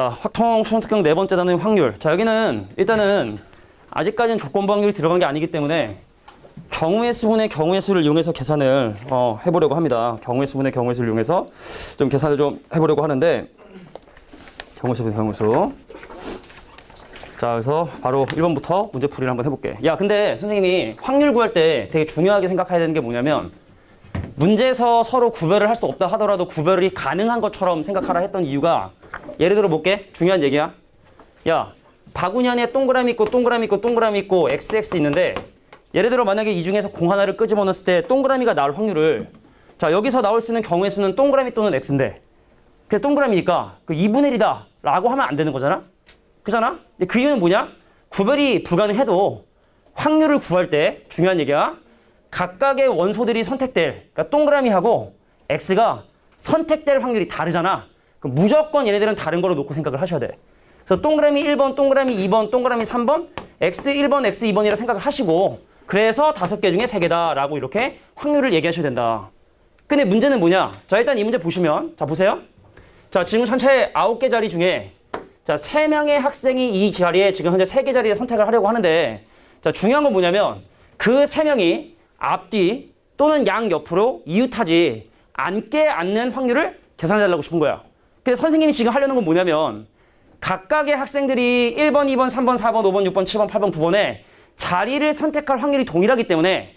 자, 확통 수능 특강 네 번째 단어인 확률. 자, 여기는 일단은 아직까지는 조건부 확률이 들어간 게 아니기 때문에 경우의 수분의 경우의 수를 이용해서 계산을 해보려고 합니다. 경우의 수분의 경우의 수를 이용해서 좀 계산을 좀 해보려고 하는데 경우의 수분의 경우의 수. 자, 그래서 바로 1번부터 문제 풀이를 한번 해볼게. 야, 근데 선생님이 확률 구할 때 되게 중요하게 생각해야 되는 게 뭐냐면 문제에서 서로 구별을 할 수 없다 하더라도 구별이 가능한 것처럼 생각하라 했던 이유가 예를 들어 볼게. 중요한 얘기야. 야, 바구니 안에 동그라미 있고 동그라미 있고 동그라미 있고 XX 있는데 예를 들어 만약에 이 중에서 공 하나를 끄집어 넣었을 때 동그라미가 나올 확률을 자, 여기서 나올 수 있는 경우의 수는 동그라미 또는 X인데 그게 동그라미니까 그 2분의 1이다 라고 하면 안 되는 거잖아? 그잖아? 근데 그 이유는 뭐냐? 구별이 불가능해도 확률을 구할 때 중요한 얘기야. 각각의 원소들이 선택될, 그러니까 동그라미하고 X가 선택될 확률이 다르잖아. 그럼 무조건 얘네들은 다른 거로 놓고 생각을 하셔야 돼. 그래서 동그라미 1번, 동그라미 2번, 동그라미 3번, X1번, X2번이라 생각을 하시고 그래서 5개 중에 3개다 라고 이렇게 확률을 얘기하셔야 된다. 근데 문제는 뭐냐? 자, 일단 이 문제 보시면 자, 보세요. 자, 지금 전체 9개 자리 중에 자, 3명의 학생이 이 자리에 지금 현재 3개 자리에 선택을 하려고 하는데 자, 중요한 건 뭐냐면 그 3명이 앞뒤 또는 양옆으로 이웃하지 않게 앉는 확률을 계산해달라고 싶은 거야. 근데 선생님이 지금 하려는 건 뭐냐면 각각의 학생들이 1번, 2번, 3번, 4번, 5번, 6번, 7번, 8번, 9번에 자리를 선택할 확률이 동일하기 때문에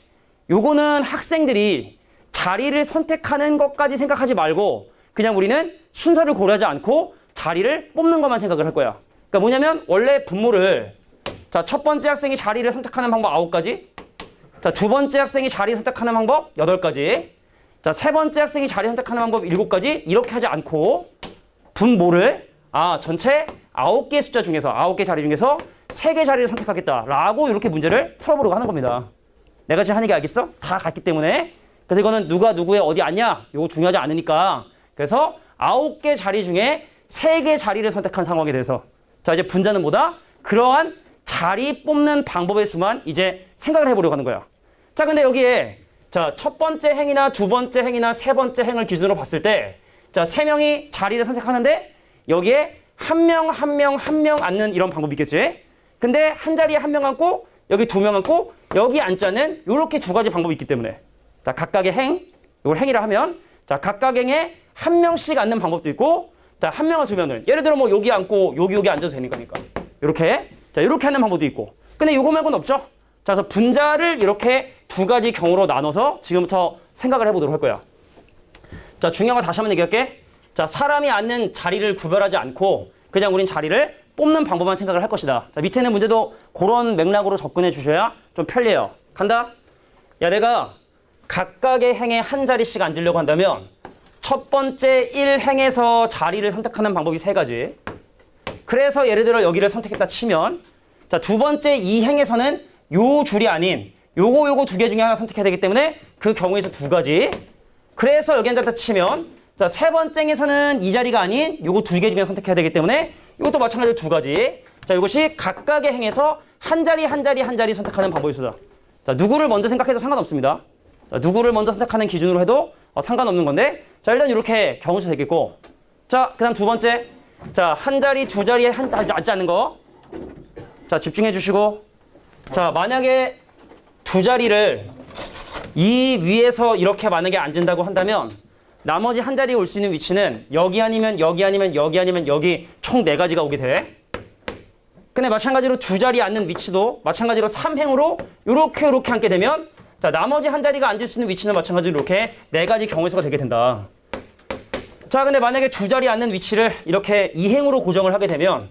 요거는 학생들이 자리를 선택하는 것까지 생각하지 말고 그냥 우리는 순서를 고려하지 않고 자리를 뽑는 것만 생각을 할 거야. 그러니까 뭐냐면 원래 분모를 자, 첫 번째 학생이 자리를 선택하는 방법 9가지, 자, 두 번째 학생이 자리 선택하는 방법 8가지, 자, 세 번째 학생이 자리 선택하는 방법 7가지 이렇게 하지 않고 분모를 전체 9개의 숫자 중에서 9개 자리 중에서 3개 자리를 선택하겠다라고 이렇게 문제를 풀어보려고 하는 겁니다. 내가 지금 하는 게 알겠어? 다 같기 때문에. 그래서 이거는 누가 누구의 어디 앉냐? 이거 중요하지 않으니까. 그래서 9개 자리 중에 3개 자리를 선택한 상황에 대해서 자, 이제 분자는 뭐다? 그러한 자리 뽑는 방법의 수만 이제 생각을 해보려고 하는 거야. 자, 근데 여기에 자, 첫 번째 행이나 두 번째 행이나 세 번째 행을 기준으로 봤을 때 자, 3명이 자리를 선택하는데 여기에 한 명 앉는 이런 방법이 있겠지? 근데 한 자리에 한 명 앉고 여기 2명 앉고 여기 앉지 않는 이렇게 2가지 방법이 있기 때문에 자, 각각의 행, 이걸 행이라 하면 자, 각각 행에 한 명씩 앉는 방법도 있고 자, 한 명과 2명을 예를 들어 뭐 여기 앉고 여기 앉아도 되니까 이렇게 자, 이렇게 하는 방법도 있고 근데 요거 말고는 없죠? 자, 그래서 분자를 이렇게 2가지 경우로 나눠서 지금부터 생각을 해보도록 할 거야. 자, 중요한 거 다시 한번 얘기할게. 자, 사람이 앉는 자리를 구별하지 않고 그냥 우린 자리를 뽑는 방법만 생각을 할 것이다. 자, 밑에 있는 문제도 그런 맥락으로 접근해 주셔야 좀 편리해요. 간다? 야, 내가 각각의 행에 한 자리씩 앉으려고 한다면 첫 번째 1행에서 자리를 선택하는 방법이 3가지. 그래서 예를 들어 여기를 선택했다 치면 자, 두 번째 2행에서는 요 줄이 아닌 요거 2개 중에 하나 선택해야 되기 때문에 그 경우에서 2가지. 그래서 여기 앉았다 치면 자, 세 번째 행에서는 이 자리가 아닌 요거 2개 중에 선택해야 되기 때문에 이것도 마찬가지로 2가지. 자, 이것이 각각의 행에서 한 자리 선택하는 방법이 있어요. 자, 누구를 먼저 생각해도 상관없습니다. 자, 누구를 먼저 선택하는 기준으로 해도 상관없는 건데 자, 일단 이렇게 경우수 되겠고 자, 그 다음 두 번째 자, 한 자리, 2자리에 앉지 않는 거 자, 집중해 주시고 자, 만약에 2자리를 이 위에서 이렇게 만약에 앉는다고 한다면 나머지 한 자리에 올 수 있는 위치는 여기 아니면 여기 아니면 여기 아니면 여기 총 4가지가 오게 돼. 근데 마찬가지로 2자리에 앉는 위치도 마찬가지로 3행으로 요렇게 앉게 되면 자, 나머지 한 자리가 앉을 수 있는 위치는 마찬가지로 이렇게 4가지 경우의 수가 되게 된다. 자, 근데 만약에 2자리에 앉는 위치를 이렇게 2행으로 고정을 하게 되면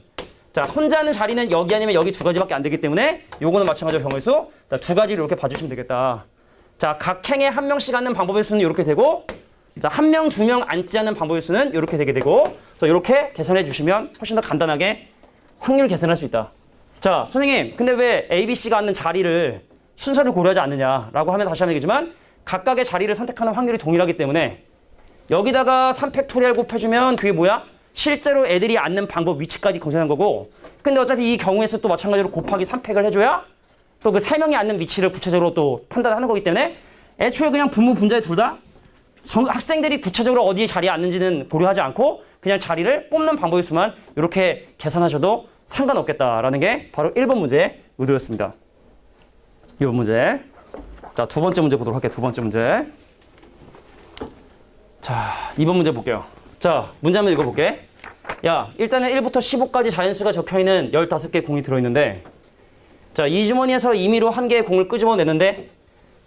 자, 혼자 앉는 자리는 여기 아니면 여기 2가지밖에 안 되기 때문에 요거는 마찬가지로 경우의 수 자, 2가지를 이렇게 봐주시면 되겠다. 자, 각 행에 한 명씩 앉는 방법의 수는 이렇게 되고 자, 1명, 2명 앉지 않는 방법의 수는 이렇게 되게 되고 자, 이렇게 계산해 주시면 훨씬 더 간단하게 확률 계산할 수 있다. 자, 선생님 근데 왜 A, B, C가 앉는 자리를 순서를 고려하지 않느냐라고 하면 다시 한번 얘기지만 각각의 자리를 선택하는 확률이 동일하기 때문에 여기다가 3팩토리얼 곱해주면 그게 뭐야? 실제로 애들이 앉는 방법 위치까지 계산한 거고 근데 어차피 이 경우에서 또 마찬가지로 곱하기 3팩을 해줘야 또 그 3명이 앉는 위치를 구체적으로 또 판단하는 거기 때문에 애초에 그냥 분모 분자에 둘 다 학생들이 구체적으로 어디에 자리에 앉는지는 고려하지 않고 그냥 자리를 뽑는 방법일 수만 이렇게 계산하셔도 상관없겠다라는 게 바로 1번 문제의 의도였습니다. 2번 문제. 자, 두 번째 문제 보도록 할게요. 두 번째 문제. 자, 2번 문제 볼게요. 자, 문제 한번 읽어볼게. 야, 일단은 1부터 15까지 자연수가 적혀있는 15개의 공이 들어있는데, 자, 이 주머니에서 임의로 한 개의 공을 끄집어내는데,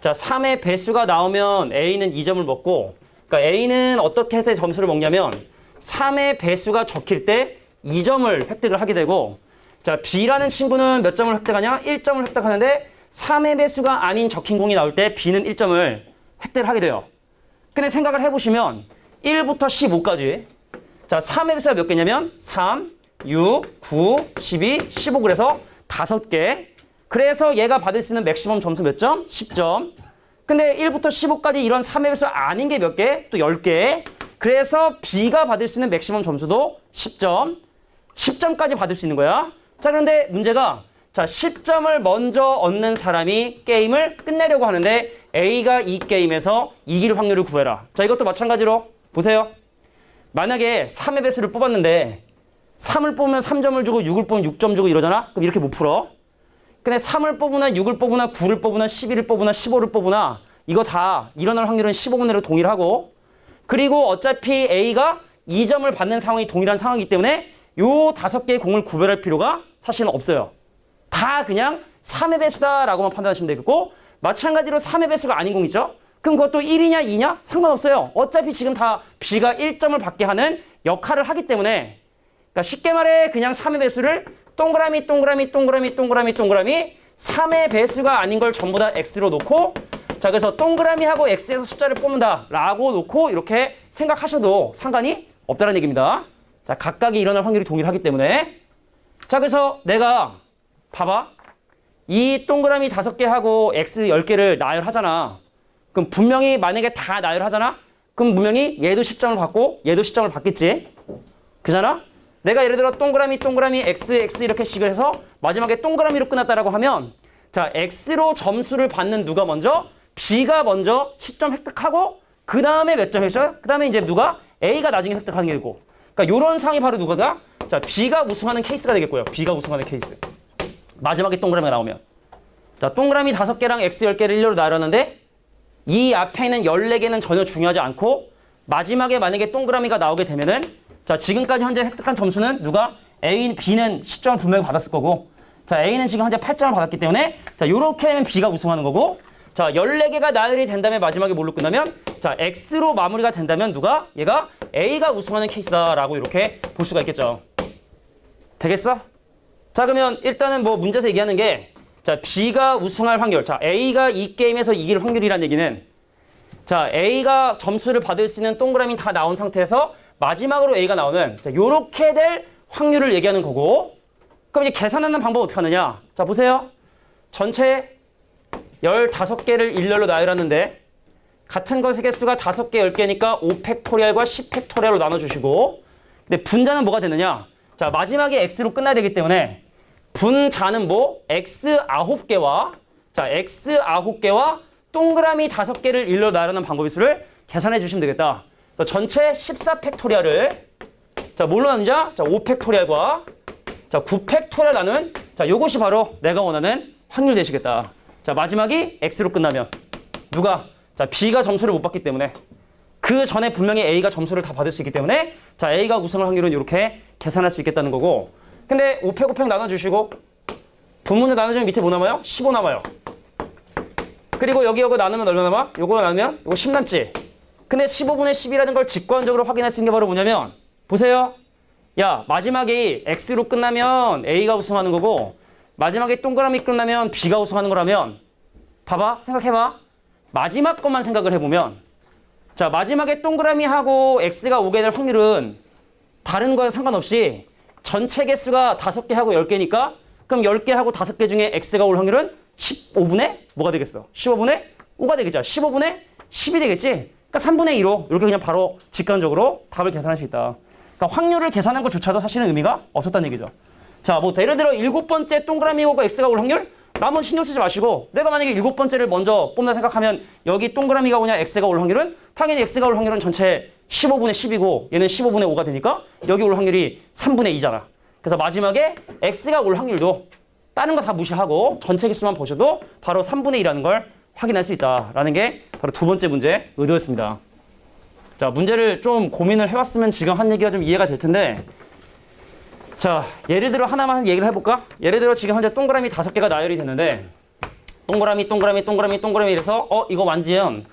자, 3의 배수가 나오면 A는 2점을 먹고, 그러니까 A는 어떻게 해서 점수를 먹냐면 3의 배수가 적힐 때 2점을 획득을 하게 되고, 자, B라는 친구는 몇 점을 획득하냐? 1점을 획득하는데 3의 배수가 아닌 적힌 공이 나올 때 B는 1점을 획득을 하게 돼요. 근데 생각을 해보시면 1부터 15까지, 자, 3의 배수가 몇 개냐면 3, 6, 9, 12, 15 그래서 5개. 그래서 얘가 받을 수 있는 맥시멈 점수 몇 점? 10점. 근데 1부터 15까지 이런 3의 배수 아닌 게 몇 개? 또 10개. 그래서 B가 받을 수 있는 맥시멈 점수도 10점. 10점까지 받을 수 있는 거야. 자, 그런데 문제가, 자, 10점을 먼저 얻는 사람이 게임을 끝내려고 하는데 A가 이 게임에서 이길 확률을 구해라. 자, 이것도 마찬가지로 보세요. 만약에 3의 배수를 뽑았는데 3을 뽑으면 3점을 주고 6을 뽑으면 6점 주고 이러잖아? 그럼 이렇게 못 풀어. 근데 3을 뽑으나 6을 뽑으나 9를 뽑으나 11을 뽑으나 15를 뽑으나 이거 다 일어날 확률은 15분의 1로 동일하고, 그리고 어차피 A가 2점을 받는 상황이 동일한 상황이기 때문에 요 5개의 공을 구별할 필요가 사실은 없어요. 다 그냥 3의 배수다라고만 판단하시면 되겠고, 마찬가지로 3의 배수가 아닌 공이죠. 그럼 그것도 1이냐 2냐 상관없어요. 어차피 지금 다 B가 1점을 받게 하는 역할을 하기 때문에, 그러니까 쉽게 말해 그냥 3의 배수를 동그라미 3의 배수가 아닌 걸 전부 다 X로 놓고, 자, 그래서 동그라미하고 X에서 숫자를 뽑는다 라고 놓고 이렇게 생각하셔도 상관이 없다는 얘기입니다. 자, 각각이 일어날 확률이 동일하기 때문에. 자, 그래서 내가 봐봐. 이 동그라미 5개 하고 X 10개를 나열하잖아. 그럼 분명히 만약에 다 나열하잖아? 그럼 분명히 얘도 10점을 받고 얘도 10점을 받겠지. 그잖아? 내가 예를 들어 동그라미 X 이렇게 식을 해서 마지막에 동그라미로 끝났다라고 하면, 자, X로 점수를 받는 누가 먼저? B가 먼저 10점 획득하고 그 다음에 몇 점 획득? 그 다음에 이제 누가? A가 나중에 획득하는 게 되고. 그러니까 요런 상황이 바로 누가다? 자, B가 우승하는 케이스가 되겠고요. B가 우승하는 케이스. 마지막에 동그라미가 나오면. 자, 동그라미 5개랑 X 10개를 일렬로 나열하는데 이 앞에 있는 14개는 전혀 중요하지 않고, 마지막에 만약에 동그라미가 나오게 되면은, 자, 지금까지 현재 획득한 점수는 누가? A, B는 10점을 분명히 받았을 거고, 자, A는 지금 현재 8점을 받았기 때문에, 자, 요렇게 되면 B가 우승하는 거고, 자, 14개가 나열이 된 다음에 마지막에 뭘로 끝나면, 자, X로 마무리가 된다면 누가? 얘가 A가 우승하는 케이스다라고 이렇게 볼 수가 있겠죠. 되겠어? 자, 그러면 일단은 뭐 문제에서 얘기하는 게, 자, B가 우승할 확률, 자, A가 이 게임에서 이길 확률이라는 얘기는, 자, A가 점수를 받을 수 있는 동그라미 다 나온 상태에서 마지막으로 A가 나오면, 자, 요렇게 될 확률을 얘기하는 거고, 그럼 이제 계산하는 방법 어떻게 하느냐? 자, 보세요. 전체 15개를 일렬로 나열하는데 같은 것의 개수가 5개, 10개니까 5팩토리얼과 10팩토리얼로 나눠주시고, 근데 분자는 뭐가 되느냐? 자, 마지막에 X로 끝나야 되기 때문에 분자는 뭐? X 9개와, 자, X 9개와 동그라미 5개를 일렬로 나열하는 방법의 수를 계산해 주시면 되겠다. 자, 전체 14팩토리얼을, 자, 뭘로 나누자? 자, 5팩토리얼과, 자, 9팩토리얼 나눈, 자, 요것이 바로 내가 원하는 확률 되시겠다. 자, 마지막이 X로 끝나면 누가? 자, B가 점수를 못 받기 때문에, 그 전에 분명히 A가 점수를 다 받을 수 있기 때문에, 자, A가 우승할 확률은 이렇게 계산할 수 있겠다는 거고, 근데 5팩 5팩 나눠주시고 분문을 나눠주면 밑에 뭐 남아요? 15 남아요. 그리고 여기 나누면 얼마 남아? 요거 나누면 요거 10 남지. 근데 15분의 10이라는 걸 직관적으로 확인할 수 있는 게 바로 뭐냐면, 보세요. 야, 마지막에 X로 끝나면 A가 우승하는 거고, 마지막에 동그라미 끝나면 B가 우승하는 거라면, 봐봐, 생각해봐. 마지막 것만 생각을 해보면, 자, 마지막에 동그라미하고 X가 오게 될 확률은 다른 거에 상관없이 전체 개수가 5개 하고 10개니까, 그럼 10개 하고 5개 중에 X가 올 확률은 15분의 뭐가 되겠어? 15분의 5가 되겠죠. 15분의 10이 되겠지. 그러니까 3분의 2로 이렇게 그냥 바로 직관적으로 답을 계산할 수 있다. 그러니까 확률을 계산한 것조차도 사실은 의미가 없었다는 얘기죠. 자, 뭐 예를 들어 7번째 동그라미 오고 X가 올 확률 나머지 신경 쓰지 마시고 내가 만약에 7번째를 먼저 뽑는다 생각하면 여기 동그라미가 오냐 x가 올 확률은 당연히 x가 올 확률은 전체 15분의 10이고 얘는 15분의 5가 되니까 여기 올 확률이 3분의 2잖아. 그래서 마지막에 x가 올 확률도 다른 거 다 무시하고 전체 개수만 보셔도 바로 3분의 2라는 걸 확인할 수 있다라는 게 바로 두 번째 문제 의도였습니다. 자, 문제를 좀 고민을 해왔으면 지금 한 얘기가 좀 이해가 될 텐데 자, 예를 들어 하나만 얘기를 해볼까? 예를 들어 지금 현재 동그라미 5개가 나열이 됐는데 동그라미 이래서 이거 완전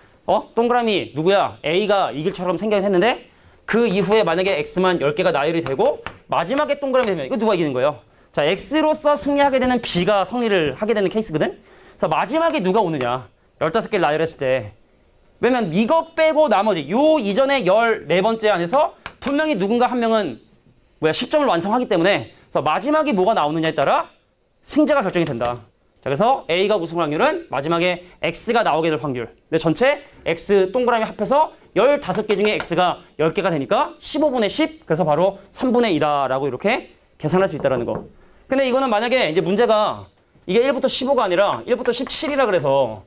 동그라미 누구야? A가 이길처럼 생각이 했는데 그 이후에 만약에 X만 10개가 나열이 되고 마지막에 동그라미 되면 이거 누가 이기는 거예요? 자, X로서 승리하게 되는 B가 승리를 하게 되는 케이스거든? 그래서 마지막에 누가 오느냐? 15개를 나열했을 때 왜냐면 이거 빼고 나머지 요 이전에 14번째 안에서 분명히 누군가 한 명은 10점을 완성하기 때문에 그래서 마지막에 뭐가 나오느냐에 따라 승자가 결정이 된다. 자, 그래서 A가 우승 확률은 마지막에 X가 나오게 될 확률. 근데 전체 X 동그라미 합해서 15개 중에 X가 10개가 되니까 15분의 10 그래서 바로 3분의 2다라고 이렇게 계산할 수 있다는 거. 근데 이거는 만약에 이제 문제가 이게 1부터 15가 아니라 1부터 17이라 그래서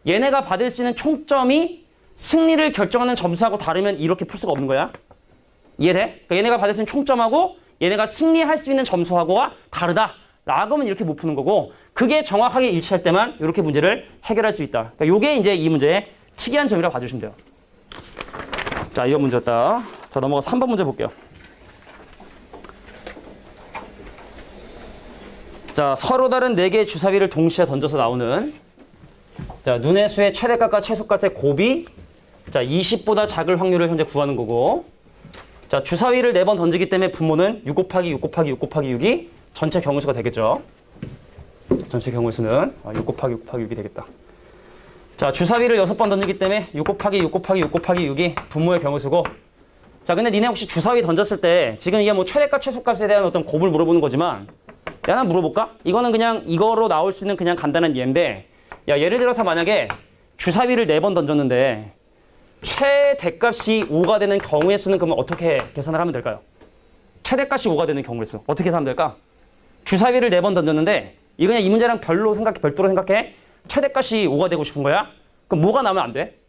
얘네가 받을 수 있는 총점이 승리를 결정하는 점수하고 다르면 이렇게 풀 수가 없는 거야. 이해돼? 그러니까 얘네가 받을 수 있는 총점하고 얘네가 승리할 수 있는 점수하고와 다르다. 라고 하면 이렇게 못 푸는 거고 그게 정확하게 일치할 때만 이렇게 문제를 해결할 수 있다. 그러니까 요게 이제 이 문제의 특이한 점이라고 봐주시면 돼요. 자, 이거 문제였다. 자, 넘어가 3번 문제 볼게요. 자, 서로 다른 4개의 주사위를 동시에 던져서 나오는 자, 눈의 수의 최대값과 최소값의 곱이 자, 20보다 작을 확률을 현재 구하는 거고 자, 주사위를 4번 던지기 때문에 분모는 6 곱하기 6 곱하기 6 곱하기 6이 전체 경우수가 되겠죠. 전체 경우수는 6 곱하기 6 곱하기 6이 되겠다. 자, 주사위를 6번 던지기 때문에 6 곱하기 6 곱하기 6 곱하기 6이 분모의 경우수고 자, 근데 니네 혹시 주사위 던졌을 때 지금 이게 뭐 최대값, 최소값에 대한 어떤 곱을 물어보는 거지만 야, 하나 물어볼까? 이거는 그냥 이거로 나올 수 있는 그냥 간단한 예인데 야, 예를 들어서 만약에 주사위를 4번 던졌는데 최대값이 5가 되는 경우의 수는 그러면 어떻게 계산을 하면 될까요? 최대값이 5가 되는 경우의 수 어떻게 계산하면 될까? 주사위를 4번 던졌는데 이 그냥 이 문제랑 별도로 생각해. 최대값이 5가 되고 싶은 거야? 그럼 뭐가 나오면 안 돼?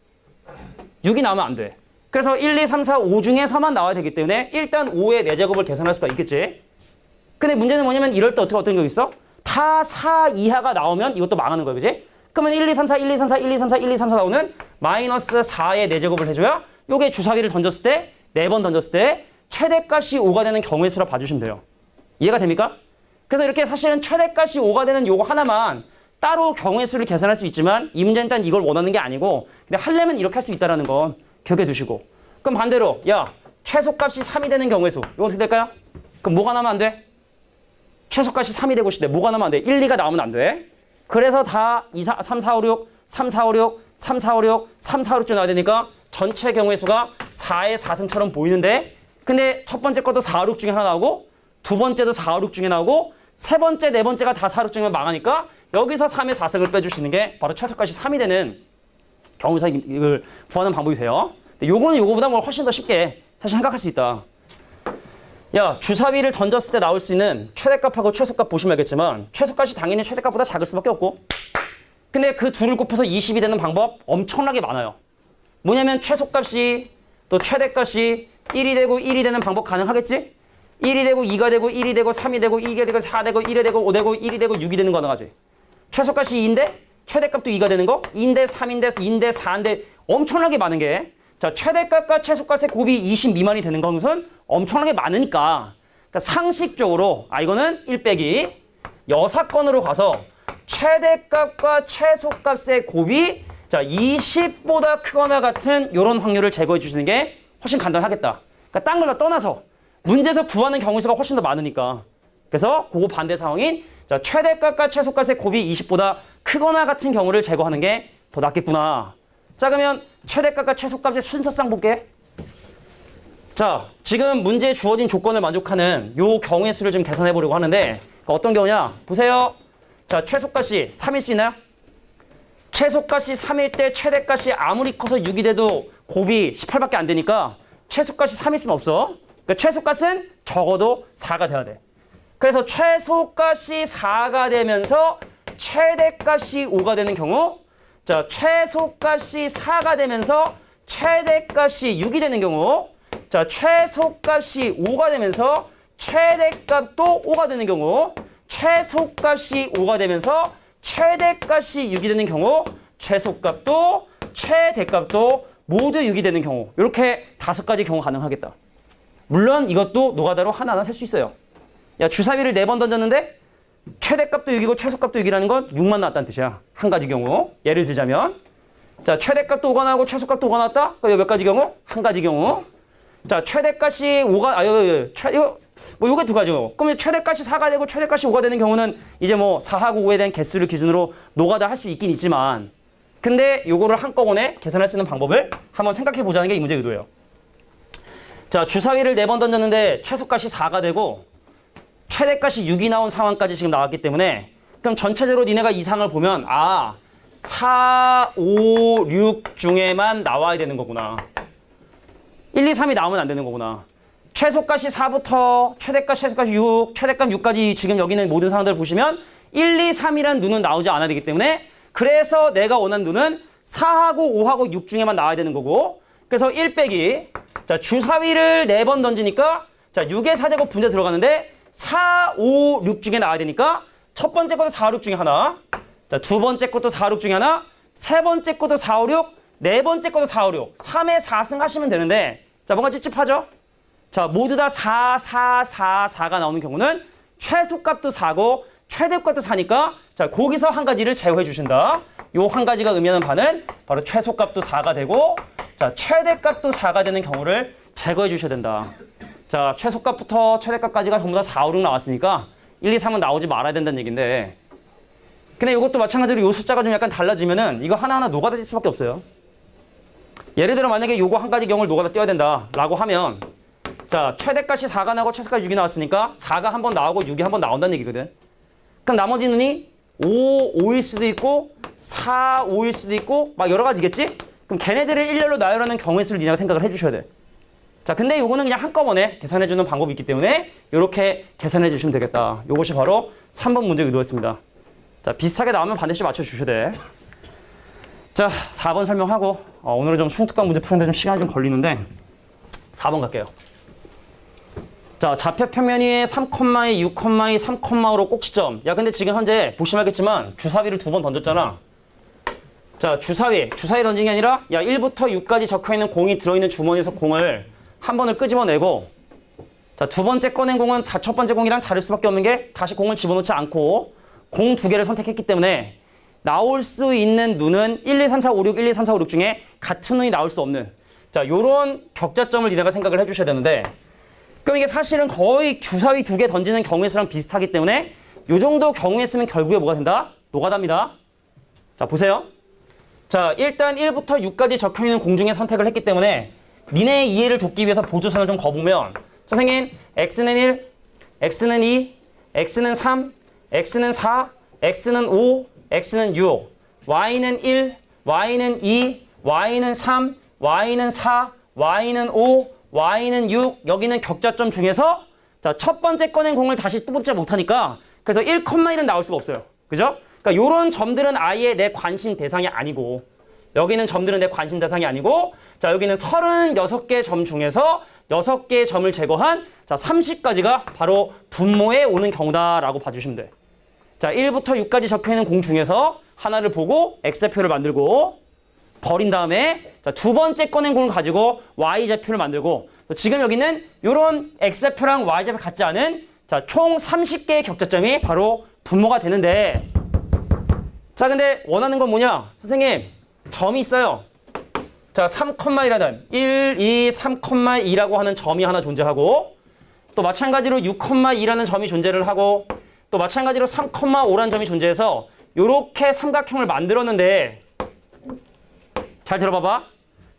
6이 나오면 안 돼. 그래서 1, 2, 3, 4, 5 중에서만 나와야 되기 때문에 일단 5의 4제곱을 계산할 수가 있겠지. 근데 문제는 뭐냐면 이럴 때 어떤 경우 있어? 다 4 이하가 나오면 이것도 망하는 거야, 그지? 그러면 1, 2, 3, 4, 1, 2, 3, 4, 1, 2, 3, 4, 1, 2, 3, 4 나오는 마이너스 4의 4제곱을 해줘야 요게 주사위를 던졌을 때 4번 던졌을 때 최대값이 5가 되는 경우의 수라 봐주시면 돼요. 이해가 됩니까? 그래서 이렇게 사실은 최대값이 5가 되는 요거 하나만 따로 경우의 수를 계산할 수 있지만 이 문제는 일단 이걸 원하는 게 아니고 근데 하려면 이렇게 할 수 있다는 건 기억해 두시고 그럼 반대로 야 최소값이 3이 되는 경우의 수 이거 어떻게 될까요? 그럼 뭐가 나오면 안 돼? 최소값이 3이 되고 싶대. 뭐가 나오면 안 돼? 1, 2가 나오면 안 돼. 그래서 다 2, 4, 3, 4, 5, 6, 3, 4, 5, 6, 3, 4, 5, 6, 3, 4, 5, 6쭉 나와야 되니까 전체 경우의 수가 4의 4승처럼 보이는데 근데 첫 번째 것도 4, 5, 6 중에 하나 나오고 두 번째도 4, 5, 6 중에 나오고 세 번째, 네 번째가 다 4, 6 중에 망하니까 여기서 3의 4승을 빼주시는 게 바로 최소값이 3이 되는 경우를 구하는 방법이 돼요. 근데 요거는 요거보다 뭐 훨씬 더 쉽게 사실 생각할 수 있다. 야, 주사위를 던졌을 때 나올 수 있는 최대값하고 최소값 보시면 알겠지만 최소값이 당연히 최대값보다 작을 수밖에 없고 근데 그 둘을 곱해서 20이 되는 방법 엄청나게 많아요. 뭐냐면 최소값이 또 최대값이 1이 되고 1이 되는 방법 가능하겠지? 1이 되고 2가 되고 1이 되고 3이 되고 2가 되고 4 되고 1이 되고 5 되고 1이 되고 6이 되는 거 가능하지? 최소값이 2인데 최대값도 2가 되는 거 2인데 3인데 2인데 4인데 엄청나게 많은 게 자, 최대값과 최소값의 곱이 20 미만이 되는 것은 엄청나게 많으니까 그러니까 상식적으로 이거는 1 빼기 여사건으로 가서 최대값과 최소값의 곱이 자 20보다 크거나 같은 이런 확률을 제거해 주시는 게 훨씬 간단하겠다. 그러니까 딴 걸 다 떠나서 문제에서 구하는 경우수가 훨씬 더 많으니까 그래서 그거 반대 상황인 자 최대값과 최소값의 곱이 20보다 크거나 같은 경우를 제거하는 게 더 낫겠구나. 자, 그러면 최대값과 최소값의 순서상 볼게. 자, 지금 문제에 주어진 조건을 만족하는 요 경우의 수를 좀 계산해 보려고 하는데 그러니까 어떤 경우냐? 보세요. 자, 최소값이 3일 수 있나요? 최소값이 3일 때 최대값이 아무리 커서 6이 돼도 곱이 18밖에 안 되니까 최소값이 3일 수는 없어. 그러니까 최소값은 적어도 4가 돼야 돼. 그래서 최소값이 4가 되면서 최대값이 5가 되는 경우, 자, 최소값이 4가 되면서 최대값이 6이 되는 경우, 자, 최소값이 5가 되면서 최대값도 5가 되는 경우, 최소값이 5가 되면서 최대값이 6이 되는 경우, 최소값도 최대값도 모두 6이 되는 경우, 이렇게 5가지 경우 가능하겠다. 물론 이것도 노가다로 하나하나 셀 수 있어요. 야, 주사위를 4번 던졌는데 최대값도 6이고 최소값도 6이라는 건 6만 나왔다는 뜻이야. 한 가지 경우. 예를 들자면, 자, 최대값도 5가 나오고 최소값도 5가 나왔다? 그럼 몇 가지 경우? 한 가지 경우. 자, 최대값이 5가, 요게 2가지고. 그러면 최대값이 4가 되고 최대값이 5가 되는 경우는 이제 뭐 4하고 5에 대한 개수를 기준으로 노가다 할 수 있긴 있지만, 근데 요거를 한꺼번에 계산할 수 있는 방법을 한번 생각해 보자는 게 이 문제의 의도예요. 자, 주사위를 4번 던졌는데 최소값이 4가 되고 최대값이 6이 나온 상황까지 지금 나왔기 때문에, 그럼 전체적으로 니네가 이상을 보면 4, 5, 6 중에만 나와야 되는 거구나. 1, 2, 3이 나오면 안 되는 거구나. 최소값이 4부터 최소값이 6, 최대값 6까지 지금 여기 있는 모든 상황들을 보시면 1, 2, 3이란 눈은 나오지 않아야 되기 때문에, 그래서 내가 원하는 눈은 4하고 5하고 6 중에만 나와야 되는 거고, 그래서 1 빼기, 자, 주사위를 4번 던지니까, 자, 6의 4제곱 분자 들어가는데 4, 5, 6 중에 나와야 되니까 첫 번째 것도 4, 6 중에 하나, 자, 두 번째 것도 4, 6 중에 하나, 세 번째 것도 4, 5, 6, 네 번째 것도 4, 5, 6, 3에 4승 하시면 되는데, 자, 뭔가 찝찝하죠? 자, 모두 다 4, 4, 4, 4가 나오는 경우는 최소값도 4고 최대값도 4니까, 자, 거기서 한 가지를 제거해 주신다. 요 한 가지가 의미하는 바는 바로 최소값도 4가 되고, 자, 최대값도 4가 되는 경우를 제거해 주셔야 된다. 자, 최소값부터 최대값까지가 전부 다 4, 5, 6 나왔으니까 1, 2, 3은 나오지 말아야 된다는 얘기인데, 근데 이것도 마찬가지로 요 숫자가 좀 약간 달라지면은 이거 하나하나 노가다 뛸 수밖에 없어요. 예를 들어 만약에 요거 한 가지 경우를 노가다 띄어야 된다라고 하면, 자, 최대값이 4가 나고 최소값이 6이 나왔으니까 4가 한 번 나오고 6이 한 번 나온다는 얘기거든. 그럼 나머지 눈이 5일 수도 있고 4, 5일 수도 있고 막 여러 가지겠지? 그럼 걔네들을 일렬로 나열하는 경우의 수를 니네가 생각을 해주셔야 돼. 자, 근데 요거는 그냥 한꺼번에 계산해주는 방법이 있기 때문에 요렇게 계산해 주시면 되겠다. 요것이 바로 3번 문제 의도였습니다. 자, 비슷하게 나오면 반드시 맞춰주셔야 돼. 자, 4번 설명하고, 오늘은 좀 숭특한 문제 푸는데 좀 시간이 좀 걸리는데 4번 갈게요. 자, 좌표 평면 위에 3,2, 6,2, 3,5로 꼭지점. 야, 근데 지금 현재 보시면 알겠지만 주사위를 2번 던졌잖아. 자, 주사위 던진 게 아니라, 야, 1부터 6까지 적혀있는 공이 들어있는 주머니에서 공을 한 번을 끄집어내고, 자, 두 번째 꺼낸 공은 다 첫 번째 공이랑 다를 수밖에 없는 게 다시 공을 집어넣지 않고 공 2개를 선택했기 때문에 나올 수 있는 눈은 1, 2, 3, 4, 5, 6, 1, 2, 3, 4, 5, 6 중에 같은 눈이 나올 수 없는, 자, 요런 격자점을 니네가 생각을 해주셔야 되는데, 그럼 이게 사실은 거의 주사위 2개 던지는 경우의 수랑 비슷하기 때문에 요 정도 경우의 수면 결국에 뭐가 된다? 노가다입니다. 자, 보세요. 자, 일단 1부터 6까지 적혀있는 공 중에 선택을 했기 때문에 니네의 이해를 돕기 위해서 보조선을 좀 거보면, 선생님, x는 1, x는 2, x는 3, x는 4, x는 5, x는 6, y는 1, y는 2, y는 3, y는 4, y는 5, y는 6, 여기는 격자점 중에서, 자, 첫 번째 꺼낸 공을 다시 또 뽑지 못하니까 그래서 1,1은 나올 수가 없어요. 그죠? 그러니까 요런 점들은 아예 내 관심 대상이 아니고, 여기는 점들은 내 관심 대상이 아니고, 자, 여기는 36개 점 중에서 6개의 점을 제거한, 자, 30까지가 바로 분모에 오는 경우다라고 봐주시면 돼. 자, 1부터 6까지 적혀있는 공 중에서 하나를 보고 X좌표를 만들고 버린 다음에, 자, 두 번째 꺼낸 공을 가지고 Y좌표를 만들고, 지금 여기는 요런 X좌표랑 Y좌표 같지 않은, 자, 총 30개의 격자점이 바로 분모가 되는데, 자, 근데 원하는 건 뭐냐? 선생님, 점이 있어요. 자, 3,1라는 1, 2, 3,2라고 하는 점이 하나 존재하고, 또 마찬가지로 6,2라는 점이 존재를 하고, 또 마찬가지로 3,5라는 점이 존재해서 요렇게 삼각형을 만들었는데, 잘 들어봐봐.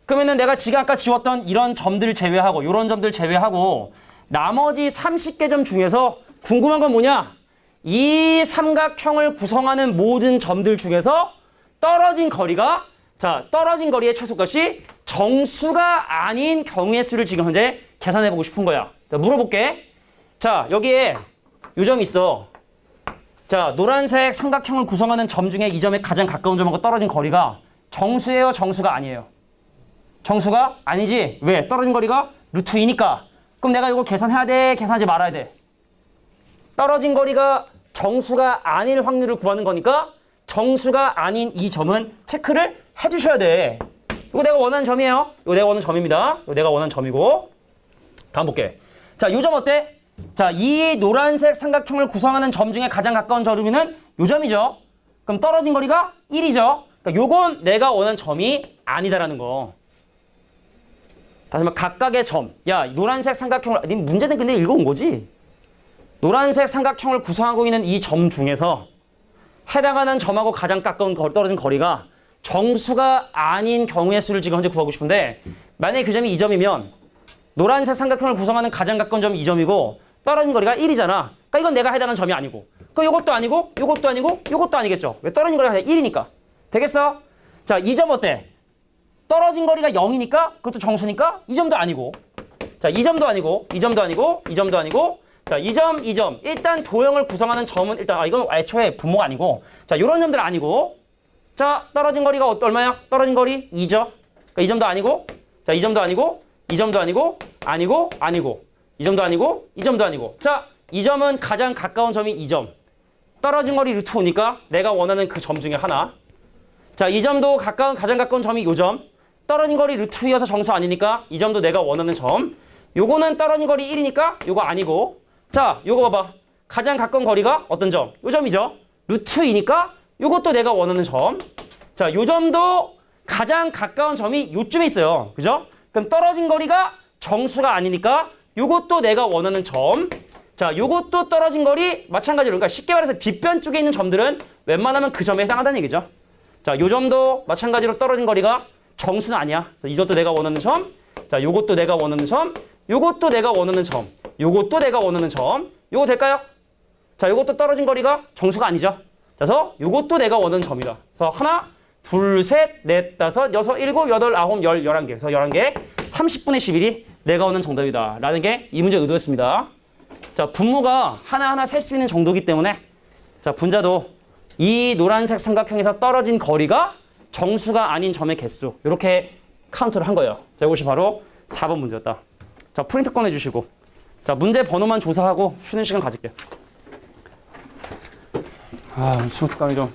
그러면은 내가 지금 아까 지웠던 이런 점들 제외하고, 요런 점들 제외하고, 나머지 30개 점 중에서 궁금한 건 뭐냐? 이 삼각형을 구성하는 모든 점들 중에서 떨어진 거리가, 자, 떨어진 거리의 최소값이 정수가 아닌 경우의 수를 지금 현재 계산해보고 싶은 거야. 자, 물어볼게. 자, 여기에 요 점 있어. 자, 노란색 삼각형을 구성하는 점 중에 이 점에 가장 가까운 점하고 떨어진 거리가 정수예요, 정수가 아니에요? 정수가 아니지. 왜? 떨어진 거리가 루트 2니까. 그럼 내가 이거 계산해야 돼? 계산하지 말아야 돼? 떨어진 거리가 정수가 아닐 확률을 구하는 거니까 정수가 아닌 이 점은 체크를 해주셔야 돼. 이거 내가 원하는 점이에요. 이거 내가 원하는 점입니다. 이거 내가 원하는 점이고. 다음 볼게. 자, 이 점 어때? 자, 이 노란색 삼각형을 구성하는 점 중에 가장 가까운 점은 이 점이죠. 그럼 떨어진 거리가 1이죠. 그러니까 요건 내가 원하는 점이 아니다라는 거. 다시 한번 각각의 점. 야, 노란색 삼각형을 님 문제는 근데 읽어온 거지? 노란색 삼각형을 구성하고 있는 이 점 중에서 해당하는 점하고 가장 가까운 떨어진 거리가 정수가 아닌 경우의 수를 지금 현재 구하고 싶은데 만약에 그 점이 2점이면 노란색 삼각형을 구성하는 가장 가까운 점이 2점이고 떨어진 거리가 1이잖아. 그러니까 이건 내가 해당하는 점이 아니고 그럼 이것도 아니고 이것도 아니고 이것도 아니겠죠. 왜? 떨어진 거리가 1이니까. 되겠어? 자, 이 점 어때? 떨어진 거리가 0이니까 그것도 정수니까 이 점도 아니고 자, 이 점도 아니고 이 점도 아니고 이 점도 아니고 자, 이 점, 이 점. 일단 도형을 구성하는 점은 일단 이건 애초에 분모가 아니고 자, 요런 점들 아니고 자, 떨어진 거리가 얼마야? 떨어진 거리 2죠. 그러니까 이 점도 아니고 자, 이 점도 아니고 이 점도 아니고 아니고 아니고 이 점도 아니고 이 점도 아니고 자, 이 점은 가장 가까운 점이 2점. 떨어진 거리 루트 5니까 내가 원하는 그 점 중에 하나. 자, 이 점도 가장 가까운 점이 요 점. 떨어진 거리 루트 2여서 정수 아니니까 이 점도 내가 원하는 점. 요거는 떨어진 거리 1이니까 요거 아니고 자, 요거 봐봐. 가장 가까운 거리가 어떤 점? 요 점이죠. 루트 2니까 요것도 내가 원하는 점. 자, 요 점도 가장 가까운 점이 요쯤에 있어요. 그죠? 그럼 떨어진 거리가 정수가 아니니까 요것도 내가 원하는 점. 자, 요것도 떨어진 거리 마찬가지로 그러니까 쉽게 말해서 빗변 쪽에 있는 점들은 웬만하면 그 점에 해당한다는 얘기죠. 자, 요 점도 마찬가지로 떨어진 거리가 정수는 아니야. 그래서 이것도 내가 원하는 점. 자, 요것도 내가 원하는 점. 요것도 내가 원하는 점. 요것도 내가 원하는 점. 요거 될까요? 자, 요것도 떨어진 거리가 정수가 아니죠. 그래서 요것도 내가 원하는 점이다. 그래서 하나, 둘, 셋, 넷, 다섯, 여섯, 일곱, 여덟, 아홉, 열, 11개. 그래서 11개, 30분의 11이 내가 원하는 정답이다. 라는 게 이 문제의 의도였습니다. 자, 분모가 하나하나 셀 수 있는 정도이기 때문에 자, 분자도 이 노란색 삼각형에서 떨어진 거리가 정수가 아닌 점의 개수. 이렇게 카운트를 한 거예요. 자, 이것이 바로 4번 문제였다. 자, 프린트 꺼내주시고. 자, 문제 번호만 조사하고 쉬는 시간 가질게요. 아, 수업감이 좀.